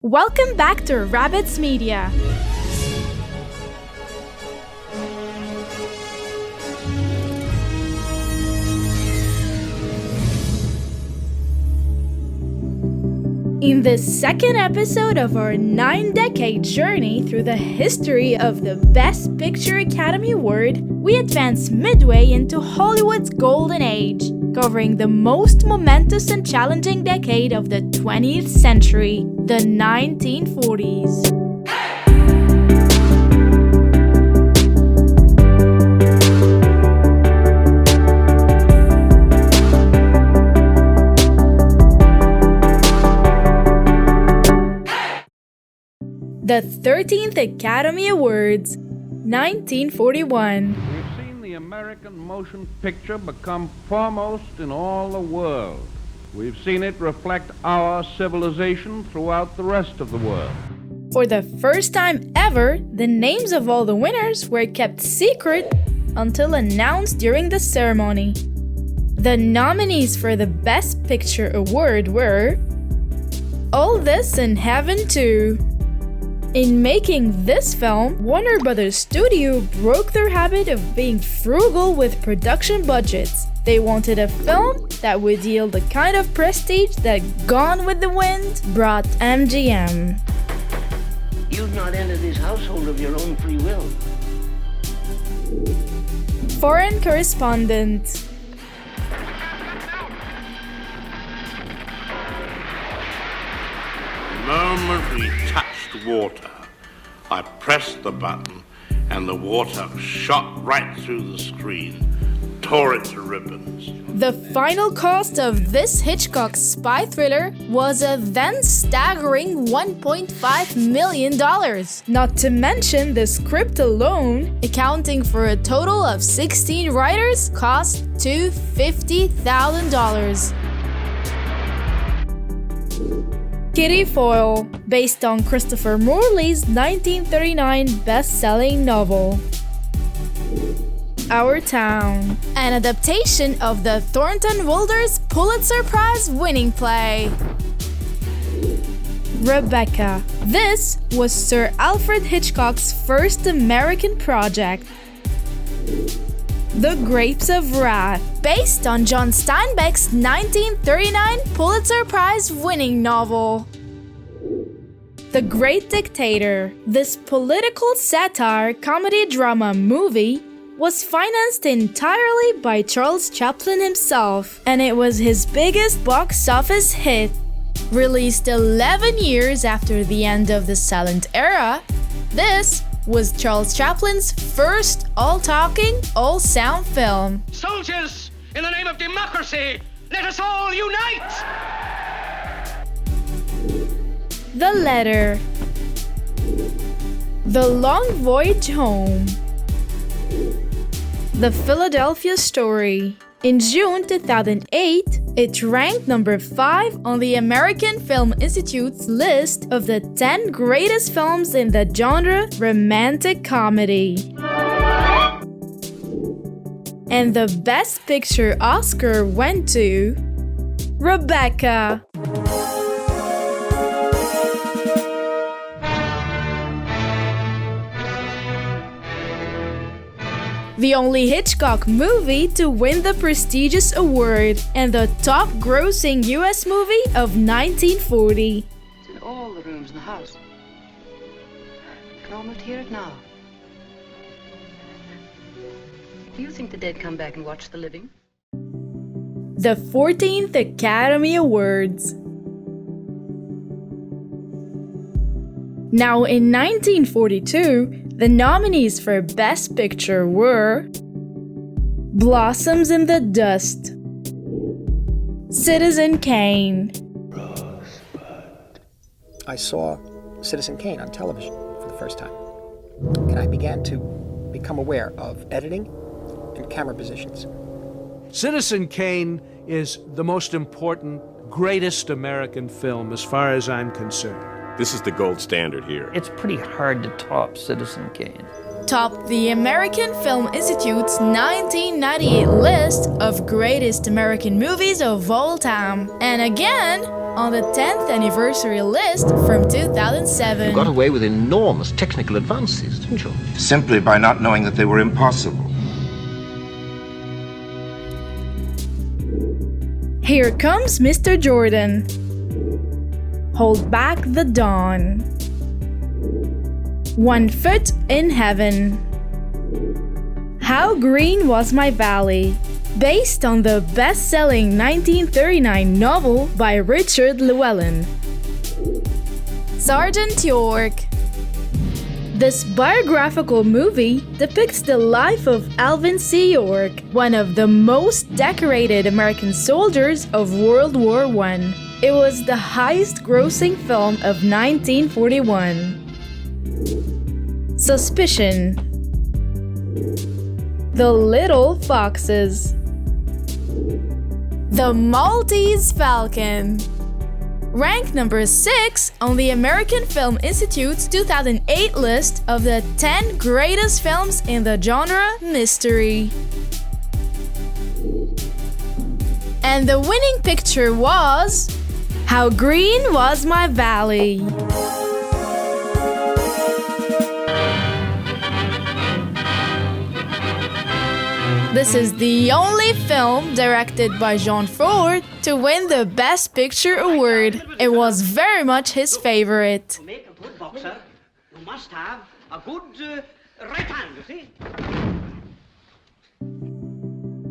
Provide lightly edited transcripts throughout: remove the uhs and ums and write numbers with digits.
Welcome back to Rabbits Media. In this second episode of our 9-decade journey through the history of the Best Picture Academy Award, we advance midway into Hollywood's golden age, covering the most momentous and challenging decade of the 20th century, the 1940s. The 13th Academy Awards, 1941. We've seen the American motion picture become foremost in all the world. We've seen it reflect our civilization throughout the rest of the world. For the first time ever, the names of all the winners were kept secret until announced during the ceremony. The nominees for the Best Picture Award were All This in Heaven 2. In making this film, Warner Brothers Studio broke their habit of being frugal with production budgets. They wanted a film that would yield the kind of prestige that Gone with the Wind brought MGM. You've not entered this household of your own free will. Foreign Correspondent. The moment we touched water, I pressed the button and the water shot right through the screen, tore it to ribbons. The final cost of this Hitchcock spy thriller was a then staggering $1.5 million. Not to mention the script alone, accounting for a total of 16 writers, cost $250,000. Kitty Foyle, based on Christopher Morley's 1939 best-selling novel. Our Town, an adaptation of the Thornton Wilders Pulitzer Prize-winning play. Rebecca. This was Sir Alfred Hitchcock's first American project. The Grapes of Wrath, based on John Steinbeck's 1939 Pulitzer Prize-winning novel. The Great Dictator. This political satire comedy-drama movie was financed entirely by Charles Chaplin himself, and it was his biggest box office hit. Released 11 years after the end of the silent era, this was Charles Chaplin's first all-talking, all-sound film. Soldiers, in the name of democracy, let us all unite! The Letter. The Long Voyage Home. The Philadelphia Story. In June 2008, it ranked number 5 on the American Film Institute's list of the 10 greatest films in the genre romantic comedy. And the Best Picture Oscar went to Rebecca. The only Hitchcock movie to win the prestigious award, and the top-grossing US movie of 1940. It's in all the rooms in the house. You can almost hear it now. Do you think the dead come back and watch the living? The 14th Academy Awards. Now, in 1942, the nominees for Best Picture were Blossoms in the Dust, Citizen Kane. I saw Citizen Kane on television for the first time, and I began to become aware of editing and camera positions. Citizen Kane is the most important, greatest American film as far as I'm concerned. This is the gold standard here. It's pretty hard to top Citizen Kane. Topped the American Film Institute's 1998 list of greatest American movies of all time. And again, on the 10th anniversary list from 2007. You got away with enormous technical advances, didn't you? Simply by not knowing that they were impossible. Here comes Mr. Jordan. Hold back the dawn. 1 Foot in Heaven. How Green Was My Valley, based on the best-selling 1939 novel by Richard Llewellyn. Sergeant York. This biographical movie depicts the life of Alvin C. York, one of the most decorated American soldiers of World War I. It was the highest-grossing film of 1941. Suspicion. The Little Foxes. The Maltese Falcon. Ranked number 6 on the American Film Institute's 2008 list of the 10 greatest films in the genre mystery. And the winning picture was How Green Was My Valley. This is the only film directed by John Ford to win the Best Picture award. It was very much his favorite. To make a good boxer, you must have a good right hand, you see?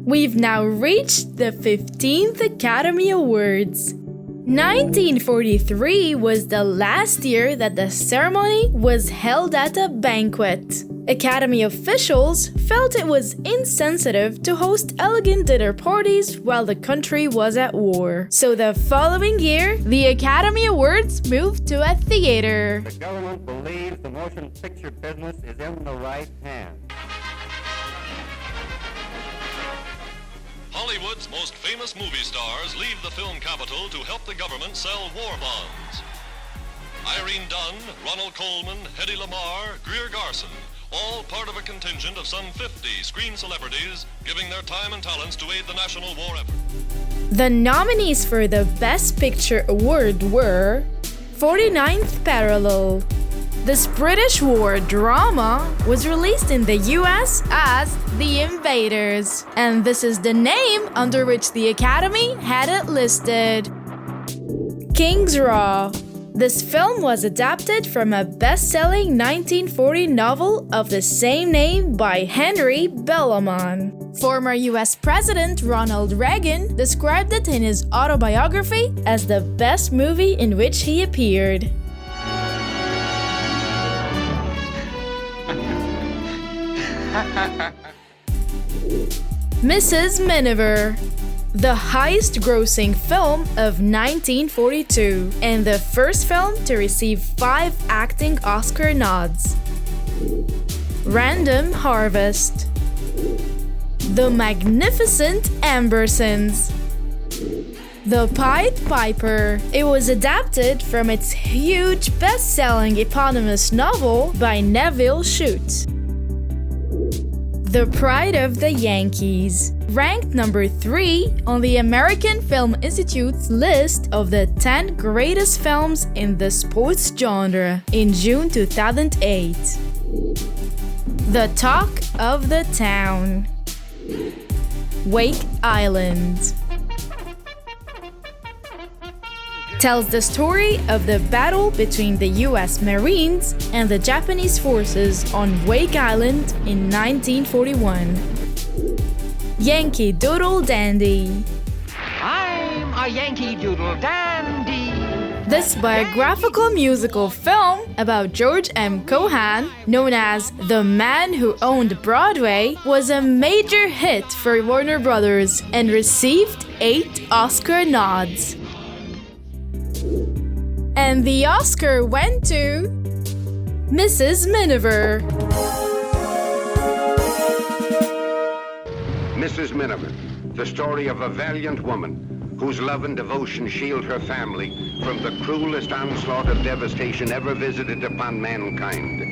We've now reached the 15th Academy Awards. 1943 was the last year that the ceremony was held at a banquet. Academy officials felt it was insensitive to host elegant dinner parties while the country was at war. So the following year, the Academy Awards moved to a theater. The government believes the motion picture business is in the right hands. Hollywood's most famous movie stars leave the film capital to help the government sell war bonds. Irene Dunn, Ronald Colman, Hedy Lamarr, Greer Garson, all part of a contingent of some 50 screen celebrities giving their time and talents to aid the national war effort. The nominees for the Best Picture award were 49th Parallel. This British war drama was released in the US as The Invaders, and this is the name under which the Academy had it listed. King's Raw. This film was adapted from a best-selling 1940 novel of the same name by Henry Bellamy. Former US President Ronald Reagan described it in his autobiography as the best movie in which he appeared. Mrs. Miniver. The highest-grossing film of 1942 and the first film to receive 5 acting Oscar nods. Random Harvest. The Magnificent Ambersons. The Pied Piper. It was adapted from its huge best-selling eponymous novel by Neville Shute. The Pride of the Yankees. Ranked number 3 on the American Film Institute's list of the 10 greatest films in the sports genre in June 2008. The Talk of the Town. Wake Island. Tells the story of the battle between the US Marines and the Japanese forces on Wake Island in 1941. Yankee Doodle Dandy. I'm a Yankee Doodle Dandy. This biographical musical film about George M. Cohan, known as The Man Who Owned Broadway, was a major hit for Warner Brothers and received 8 Oscar nods. And the Oscar went to Mrs. Miniver. Mrs. Miniver, the story of a valiant woman whose love and devotion shield her family from the cruelest onslaught of devastation ever visited upon mankind.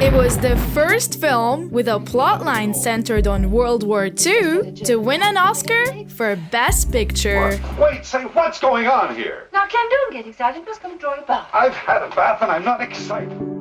It was the first film with a plotline centered on World War II to win an Oscar for Best Picture. Wait, say, what's going on here? Now, Ken, don't get excited. I'm just going to draw you back. I've had a bath and I'm not excited.